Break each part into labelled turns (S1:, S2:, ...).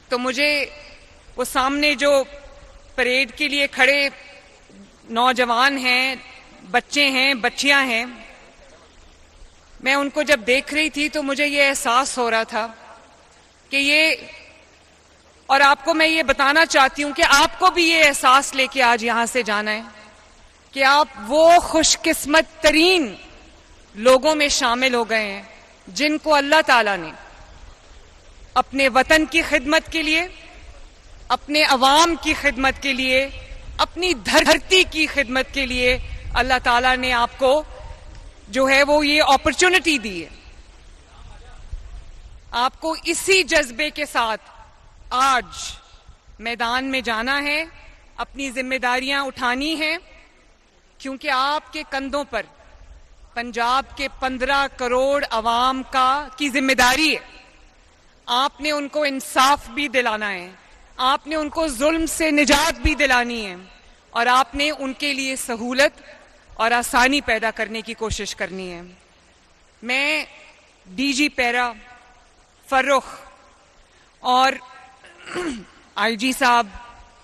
S1: تو مجھے وہ سامنے جو پریڈ کے لیے کھڑے نوجوان ہیں، بچے ہیں، بچیاں ہیں، میں ان کو جب دیکھ رہی تھی تو مجھے یہ احساس ہو رہا تھا کہ یہ، اور آپ کو میں یہ بتانا چاہتی ہوں کہ آپ کو بھی یہ احساس لے کے آج یہاں سے جانا ہے کہ آپ وہ خوش قسمت ترین لوگوں میں شامل ہو گئے ہیں جن کو اللہ تعالیٰ نے اپنے وطن کی خدمت کے لیے، اپنے عوام کی خدمت کے لیے، اپنی دھرتی کی خدمت کے لیے اللہ تعالیٰ نے آپ کو جو ہے وہ یہ اپرچونٹی دی ہے. آپ کو اسی جذبے کے ساتھ آج میدان میں جانا ہے، اپنی ذمہ داریاں اٹھانی ہیں، کیونکہ آپ کے کندھوں پر پنجاب کے 15 کروڑ عوام کی ذمہ داری ہے. آپ نے ان کو انصاف بھی دلانا ہے، آپ نے ان کو ظلم سے نجات بھی دلانی ہے، اور آپ نے ان کے لیے سہولت اور آسانی پیدا کرنے کی کوشش کرنی ہے. میں ڈی جی پیرا فرخ اور آئی جی صاحب،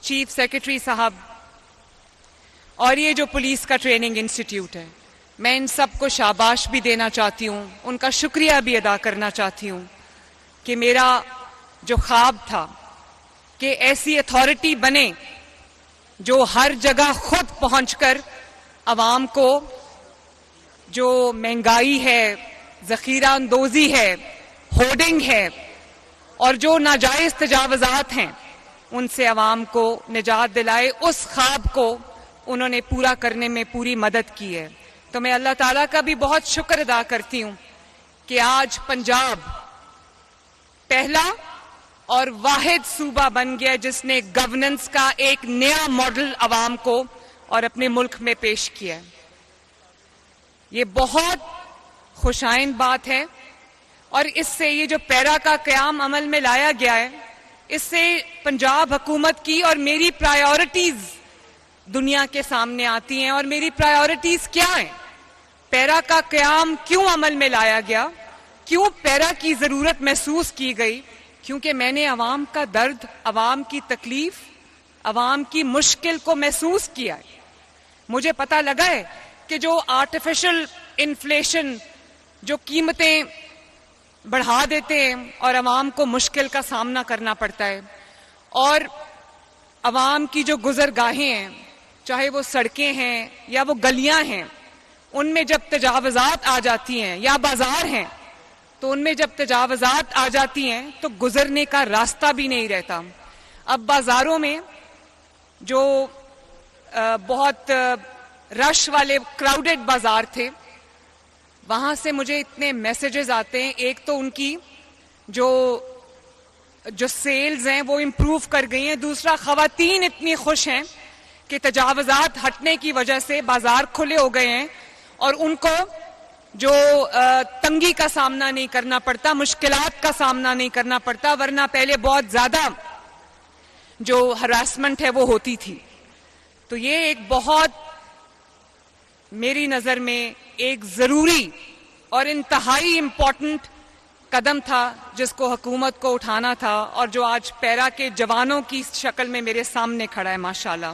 S1: چیف سیکرٹری صاحب، اور یہ جو پولیس کا ٹریننگ انسٹیٹیوٹ ہے، میں ان سب کو شاباش بھی دینا چاہتی ہوں، ان کا شکریہ بھی ادا کرنا چاہتی ہوں کہ میرا جو خواب تھا کہ ایسی اتھارٹی بنے جو ہر جگہ خود پہنچ کر عوام کو جو مہنگائی ہے، ذخیرہ اندوزی ہے، ہورڈنگ ہے، اور جو ناجائز تجاوزات ہیں ان سے عوام کو نجات دلائے، اس خواب کو انہوں نے پورا کرنے میں پوری مدد کی ہے. تو میں اللہ تعالیٰ کا بھی بہت شکر ادا کرتی ہوں کہ آج پنجاب پہلا اور واحد صوبہ بن گیا جس نے گورننس کا ایک نیا ماڈل عوام کو اور اپنے ملک میں پیش کیا ہے. یہ بہت خوشائن بات ہے، اور اس سے یہ جو پیرا کا قیام عمل میں لایا گیا ہے، اس سے پنجاب حکومت کی اور میری پرائیورٹیز دنیا کے سامنے آتی ہیں. اور میری پرائیورٹیز کیا ہیں؟ پیرا کا قیام کیوں عمل میں لایا گیا، کیوں پیرا کی ضرورت محسوس کی گئی؟ کیونکہ میں نے عوام کا درد، عوام کی تکلیف، عوام کی مشکل کو محسوس کیا ہے. مجھے پتہ لگا ہے کہ جو آرٹیفیشل انفلیشن، جو قیمتیں بڑھا دیتے ہیں اور عوام کو مشکل کا سامنا کرنا پڑتا ہے، اور عوام کی جو گزرگاہیں ہیں، چاہے وہ سڑکیں ہیں یا وہ گلیاں ہیں، ان میں جب تجاوزات آ جاتی ہیں، یا بازار ہیں تو ان میں جب تجاوزات آ جاتی ہیں تو گزرنے کا راستہ بھی نہیں رہتا. اب بازاروں میں جو بہت رش والے کراؤڈڈ بازار تھے، وہاں سے مجھے اتنے میسیجز آتے ہیں. ایک تو ان کی جو سیلز ہیں وہ امپروو کر گئی ہیں، دوسرا خواتین اتنی خوش ہیں کہ تجاوزات ہٹنے کی وجہ سے بازار کھلے ہو گئے ہیں، اور ان کو جو تنگی کا سامنا نہیں کرنا پڑتا، مشکلات کا سامنا نہیں کرنا پڑتا، ورنہ پہلے بہت زیادہ جو ہراسمنٹ ہے وہ ہوتی تھی. تو یہ ایک بہت میری نظر میں ایک ضروری اور انتہائی امپورٹنٹ قدم تھا جس کو حکومت کو اٹھانا تھا، اور جو آج پیرا کے جوانوں کی شکل میں میرے سامنے کھڑا ہے. ماشاءاللہ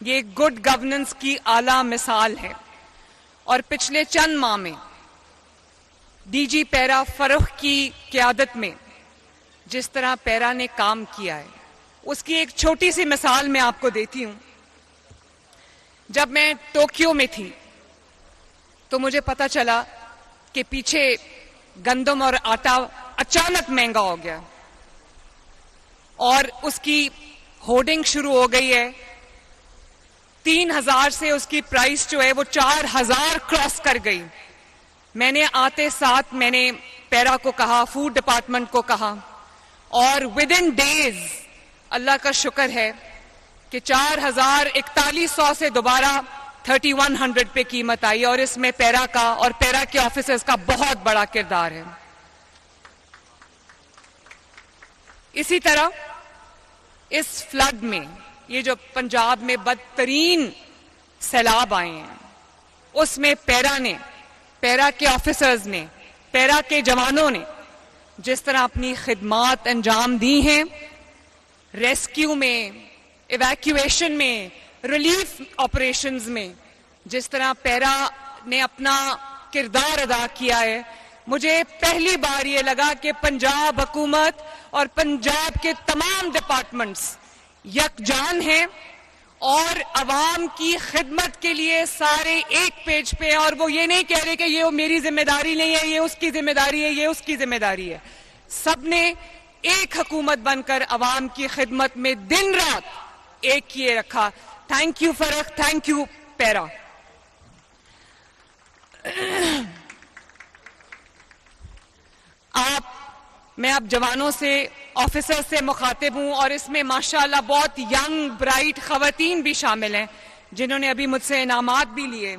S1: یہ گڈ گورننس کی اعلیٰ مثال ہے. اور پچھلے چند ماہ میں ڈی جی پیرا فرخ کی قیادت میں جس طرح پیرا نے کام کیا ہے، اس کی ایک چھوٹی سی مثال میں آپ کو دیتی ہوں. جب میں ٹوکیو میں تھی تو مجھے پتا چلا کہ پیچھے گندم اور آٹا اچانک مہنگا ہو گیا، اور اس کی ہورڈنگ شروع ہو گئی ہے. 3000 سے اس کی پرائس جو ہے وہ 4000 کراس کر گئی. میں نے آتے ساتھ میں نے پیرا کو کہا، فوڈ ڈپارٹمنٹ کو کہا، اور ود ان ڈیز اللہ کا شکر ہے کہ 4100 سے دوبارہ 3100 پہ قیمت آئی، اور اس میں پیرا کا اور پیرا کے آفیسرز کا بہت بڑا کردار ہے. اسی طرح اس فلڈ میں، یہ جو پنجاب میں بدترین سیلاب آئے ہیں، اس میں پیرا نے، پیرا کے آفیسرز نے، پیرا کے جوانوں نے جس طرح اپنی خدمات انجام دی ہیں، ریسکیو میں, ایویکویشن میں, ریلیف آپریشنز میں جس طرح پیرا نے اپنا کردار ادا کیا ہے, مجھے پہلی بار یہ لگا کہ پنجاب حکومت اور پنجاب کے تمام ڈپارٹمنٹس یکجان ہیں اور عوام کی خدمت کے لیے سارے ایک پیج پہ, اور وہ یہ نہیں کہہ رہے کہ یہ میری ذمہ داری نہیں ہے, یہ اس کی ذمہ داری ہے, یہ اس کی ذمہ داری ہے. سب نے ایک حکومت بن کر عوام کی خدمت میں دن رات ایک کیے رکھا. تھینک یو فرق, تھینک یو پیرا. میں اب جوانوں سے, آفیسر سے مخاطب ہوں, اور اس میں ماشاءاللہ بہت ینگ برائٹ خواتین بھی شامل ہیں جنہوں نے ابھی مجھ سے انعامات بھی لیے.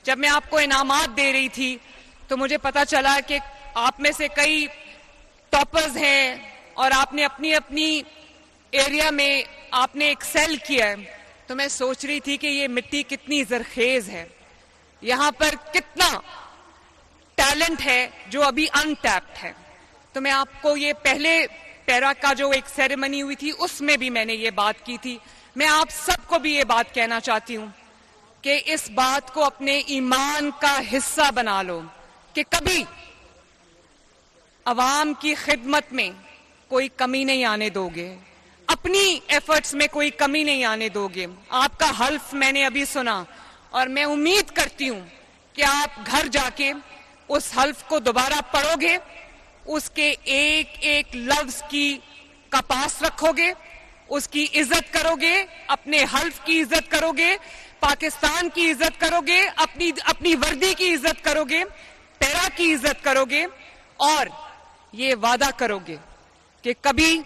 S1: جب میں آپ کو انعامات دے رہی تھی تو مجھے پتا چلا کہ آپ میں سے کئی ٹاپرز ہیں اور آپ نے اپنی اپنی ایریا میں آپ نے ایکسل کیا ہے. تو میں سوچ رہی تھی کہ یہ مٹی کتنی زرخیز ہے, یہاں پر کتنا ٹیلنٹ ہے جو ابھی انٹیپڈ ہے. تو میں آپ کو یہ پہلے پیرا کا جو ایک سیریمنی ہوئی تھی اس میں بھی میں نے یہ بات کی تھی. میں آپ سب کو بھی یہ بات کہنا چاہتی ہوں کہ اس بات کو اپنے ایمان کا حصہ بنا لو کہ کبھی عوام کی خدمت میں کوئی کمی نہیں آنے دو گے, اپنی ایفرٹس میں کوئی کمی نہیں آنے دو گے. آپ کا حلف میں نے ابھی سنا اور میں امید کرتی ہوں کہ آپ گھر جا کے اس حلف کو دوبارہ پڑھو گے, اس کے ایک ایک لفظ کا پاس رکھو گے, اس کی عزت کرو گے, اپنے حلف کی عزت کرو گے, پاکستان کی عزت کرو گے, اپنی وردی کی عزت کرو گے, پیرا کی عزت کرو گے, اور یہ وعدہ کرو گے کہ کبھی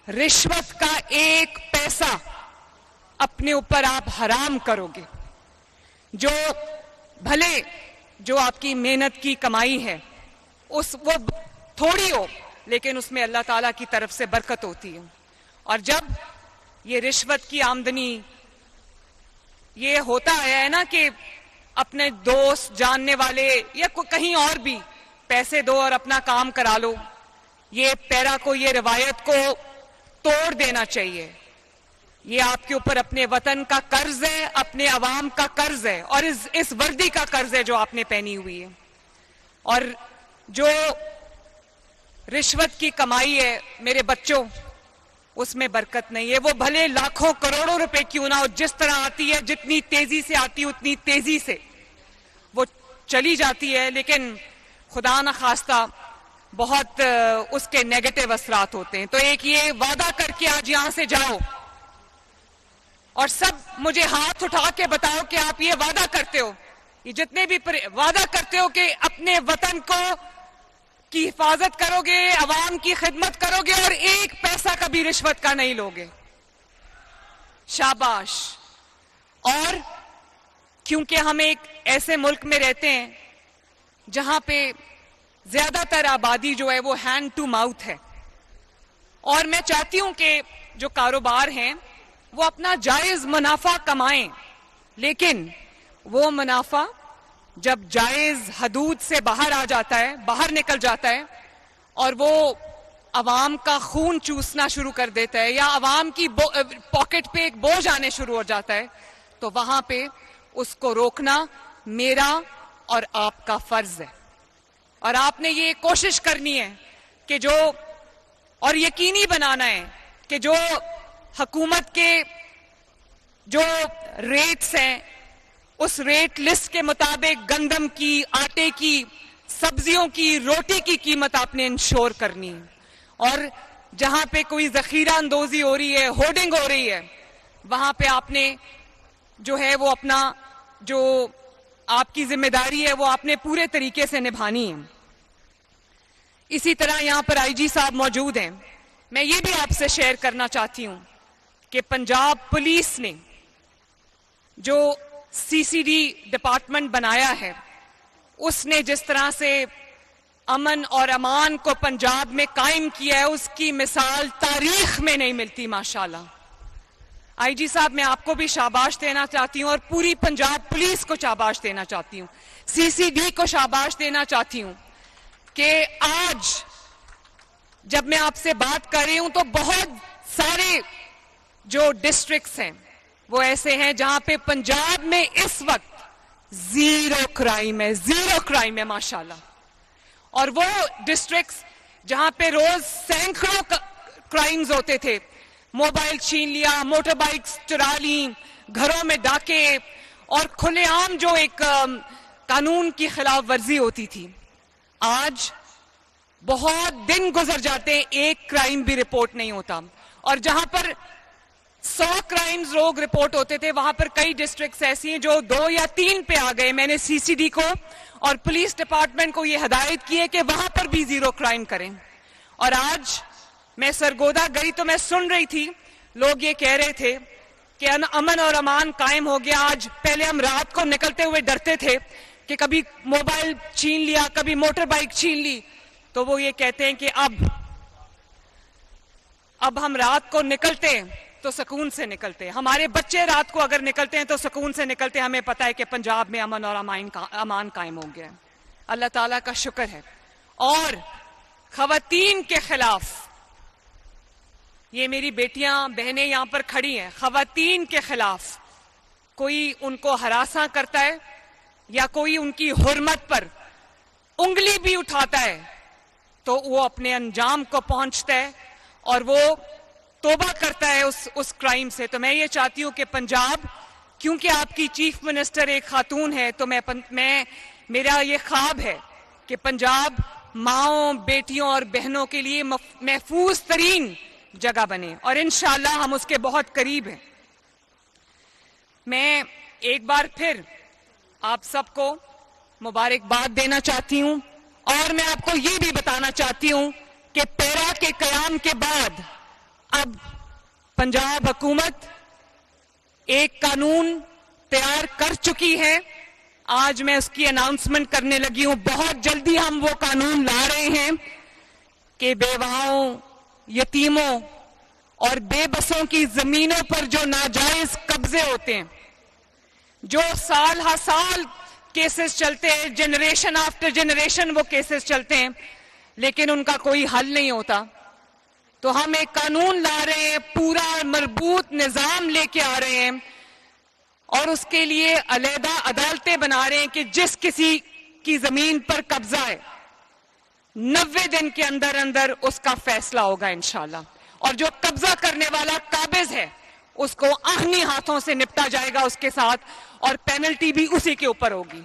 S1: رشوت کا ایک پیسہ اپنے اوپر آپ حرام کرو گے. جو بھلے جو آپ کی محنت کی کمائی ہے وہ تھوڑی ہو, لیکن اس میں اللہ تعالیٰ کی طرف سے برکت ہوتی ہے. اور جب یہ رشوت کی آمدنی, یہ ہوتا ہے نا کہ اپنے دوست جاننے والے یا کہیں اور بھی پیسے دو اور اپنا کام کرا لو, یہ پیرا کو یہ روایت کو توڑ دینا چاہیے. یہ آپ کے اوپر اپنے وطن کا قرض ہے, اپنے عوام کا قرض ہے, اور اس وردی کا قرض ہے جو آپ نے پہنی ہوئی ہے. اور جو رشوت کی کمائی ہے میرے بچوں, اس میں برکت نہیں ہے. وہ بھلے لاکھوں کروڑوں روپے کیوں نہ ہو, جس طرح آتی ہے, جتنی تیزی سے آتی ہے اتنی تیزی سے وہ چلی جاتی ہے, لیکن خدا نخواستہ بہت اس کے نیگیٹو اثرات ہوتے ہیں. تو ایک یہ وعدہ کر کے آج یہاں سے جاؤ, اور سب مجھے ہاتھ اٹھا کے بتاؤ کہ آپ یہ وعدہ کرتے ہو, یہ جتنے بھی وعدہ کرتے ہو کہ اپنے وطن کی حفاظت کرو گے, عوام کی خدمت کرو گے, اور ایک پیسہ کبھی رشوت کا نہیں لوگے. شاباش. اور کیونکہ ہم ایک ایسے ملک میں رہتے ہیں جہاں پہ زیادہ تر آبادی جو ہے وہ ہینڈ ٹو ماؤتھ ہے, اور میں چاہتی ہوں کہ جو کاروبار ہیں وہ اپنا جائز منافع کمائیں, لیکن وہ منافع جب جائز حدود سے باہر آ جاتا ہے, باہر نکل جاتا ہے, اور وہ عوام کا خون چوسنا شروع کر دیتا ہے, یا عوام کی پاکٹ پہ ایک بوجھ آنے شروع ہو جاتا ہے, تو وہاں پہ اس کو روکنا میرا اور آپ کا فرض ہے. اور آپ نے یہ کوشش کرنی ہے کہ اور یقینی بنانا ہے کہ جو حکومت کے جو ریٹس ہیں اس ریٹ لسٹ کے مطابق گندم کی, آٹے کی, سبزیوں کی, روٹی کی قیمت آپ نے انشور کرنی ہے. اور جہاں پہ کوئی ذخیرہ اندوزی ہو رہی ہے, ہورڈنگ ہو رہی ہے, وہاں پہ آپ نے جو ہے وہ اپنا جو آپ کی ذمہ داری ہے وہ آپ نے پورے طریقے سے نبھانی ہے. اسی طرح یہاں پر آئی جی صاحب موجود ہیں. میں یہ بھی آپ سے شیئر کرنا چاہتی ہوں کہ پنجاب پولیس نے جو سی سی ڈی ڈپارٹمنٹ بنایا ہے, اس نے جس طرح سے امن اور امان کو پنجاب میں قائم کیا ہے, اس کی مثال تاریخ میں نہیں ملتی. ماشاءاللہ. آئی جی صاحب میں آپ کو بھی شاباش دینا چاہتی ہوں, اور پوری پنجاب پولیس کو شاباش دینا چاہتی ہوں, سی سی ڈی کو شاباش دینا چاہتی ہوں کہ آج جب میں آپ سے بات کر رہی ہوں تو بہت سارے جو ڈسٹرکٹس ہیں وہ ایسے ہیں جہاں پہ پنجاب میں اس وقت زیرو کرائم ہے ماشاءاللہ. اور وہ ڈسٹرکٹس جہاں پہ روز سینکڑوں کرائمز ہوتے تھے، موبائل چھین لیا، موٹر بائکس چرا لی، گھروں میں ڈاکے اور کھلے عام جو ایک قانون کی خلاف ورزی ہوتی تھی، آج بہت دن گزر جاتے ہیں ایک کرائم بھی رپورٹ نہیں ہوتا. اور جہاں پر 100 کرائمز لوگ رپورٹ ہوتے تھے وہاں پر کئی ڈسٹرکٹس ایسی ہیں جو 2 یا 3 پہ آ گئے. میں نے سی سی ڈی کو اور پولیس ڈپارٹمنٹ کو یہ ہدایت کی ہے کہ وہاں پر بھی زیرو کرائم کریں. اور آج میں سرگودا گئی تو میں سن رہی تھی لوگ یہ کہہ رہے تھے کہ امن اور امان قائم ہو گیا. آج پہلے ہم رات کو نکلتے ہوئے ڈرتے تھے کہ کبھی موبائل چھین لیا، کبھی موٹر بائک چھین لی، تو وہ یہ کہتے ہیں کہ اب ہم رات کو نکلتے ہیں تو سکون سے نکلتے ہیں. ہمارے بچے رات کو اگر نکلتے ہیں تو سکون سے نکلتے ہیں. ہمیں پتا ہے کہ پنجاب میں امن اور امان قائم ہو گیا ہے. اللہ تعالیٰ کا شکر ہے. اور خواتین کے خلاف، یہ میری بیٹیاں بہنیں یہاں پر کھڑی ہیں، خواتین کے خلاف کوئی ان کو ہراساں کرتا ہے یا کوئی ان کی حرمت پر انگلی بھی اٹھاتا ہے تو وہ اپنے انجام کو پہنچتا ہے اور وہ توبہ کرتا ہے اس کرائم سے. تو میں یہ چاہتی ہوں کہ پنجاب، کیونکہ آپ کی چیف منسٹر ایک خاتون ہے، تو میرا یہ خواب ہے کہ پنجاب ماؤں، بیٹیوں اور بہنوں کے لیے محفوظ ترین جگہ بنے، اور انشاءاللہ ہم اس کے بہت قریب ہیں. میں ایک بار پھر آپ سب کو مبارکباد دینا چاہتی ہوں، اور میں آپ کو یہ بھی بتانا چاہتی ہوں کہ پیرا کے قیام کے بعد اب پنجاب حکومت ایک قانون تیار کر چکی ہے. آج میں اس کی اناؤنسمنٹ کرنے لگی ہوں. بہت جلدی ہم وہ قانون لا رہے ہیں کہ بیواؤں، یتیموں اور بے بسوں کی زمینوں پر جو ناجائز قبضے ہوتے ہیں، جو سال ہر سال کیسز چلتے ہیں، جنریشن آفٹر جنریشن وہ کیسز چلتے ہیں، لیکن ان کا کوئی حل نہیں ہوتا، تو ہم ایک قانون لا رہے ہیں، پورا مربوط نظام لے کے آ رہے ہیں، اور اس کے لیے علیحدہ عدالتیں بنا رہے ہیں کہ جس کسی کی زمین پر قبضہ ہے 90 دن کے اندر اندر اس کا فیصلہ ہوگا انشاءاللہ، اور جو قبضہ کرنے والا قابض ہے اس کو آہنی ہاتھوں سے نپٹا جائے گا اس کے ساتھ، اور پینلٹی بھی اسی کے اوپر ہوگی.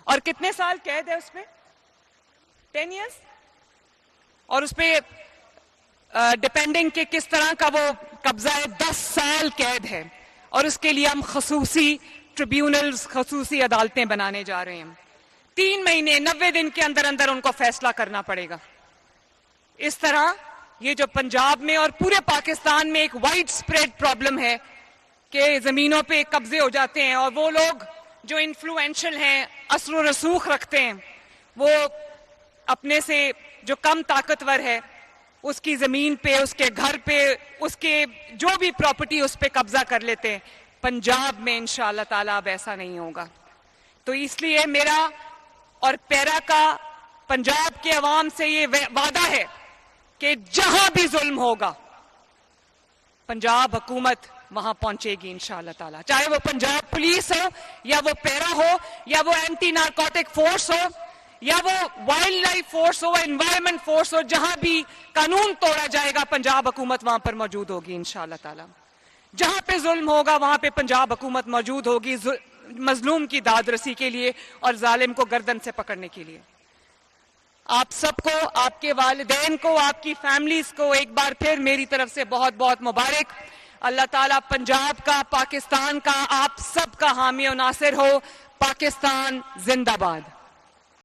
S1: اور کتنے سال قید ہے اس پہ؟ 10 ایئرز. اور اس پہ ڈیپینڈنگ کہ کس طرح کا وہ قبضہ ہے 10 سال قید ہے. اور اس کے لیے ہم خصوصی ٹریبیونلز، خصوصی عدالتیں بنانے جا رہے ہیں. 3 مہینے 90 دن کے اندر اندر ان کو فیصلہ کرنا پڑے گا. اس طرح یہ جو پنجاب میں اور پورے پاکستان میں ایک وائڈ سپریڈ پرابلم ہے کہ زمینوں پہ قبضے ہو جاتے ہیں، اور وہ لوگ جو انفلوئنشل ہیں، اثر و رسوخ رکھتے ہیں، وہ اپنے سے جو کم طاقتور ہے اس کی زمین پہ، اس کے گھر پہ، اس کے جو بھی پراپرٹی اس پہ قبضہ کر لیتے ہیں. پنجاب میں انشاءاللہ تعالیٰ اب ایسا نہیں ہوگا. تو اس لیے میرا اور پیرا کا پنجاب کے عوام سے یہ وعدہ ہے کہ جہاں بھی ظلم ہوگا پنجاب حکومت وہاں پہنچے گی انشاءاللہ تعالیٰ، چاہے وہ پنجاب پولیس ہو یا وہ پیرا ہو یا وہ اینٹی نارکوٹک فورس ہو یا وہ وائلڈ لائف فورس ہو، انوائرمنٹ فورس ہو. جہاں بھی قانون توڑا جائے گا پنجاب حکومت وہاں پر موجود ہوگی انشاءاللہ تعالیٰ. جہاں پہ ظلم ہوگا وہاں پہ پنجاب حکومت موجود ہوگی، مظلوم کی داد رسی کے لیے اور ظالم کو گردن سے پکڑنے کے لیے. آپ سب کو، آپ کے والدین کو، آپ کی فیملیز کو ایک بار پھر میری طرف سے بہت بہت مبارک. اللہ تعالیٰ پنجاب کا، پاکستان کا، آپ سب کا حامی و ناصر ہو. پاکستان زندہ باد.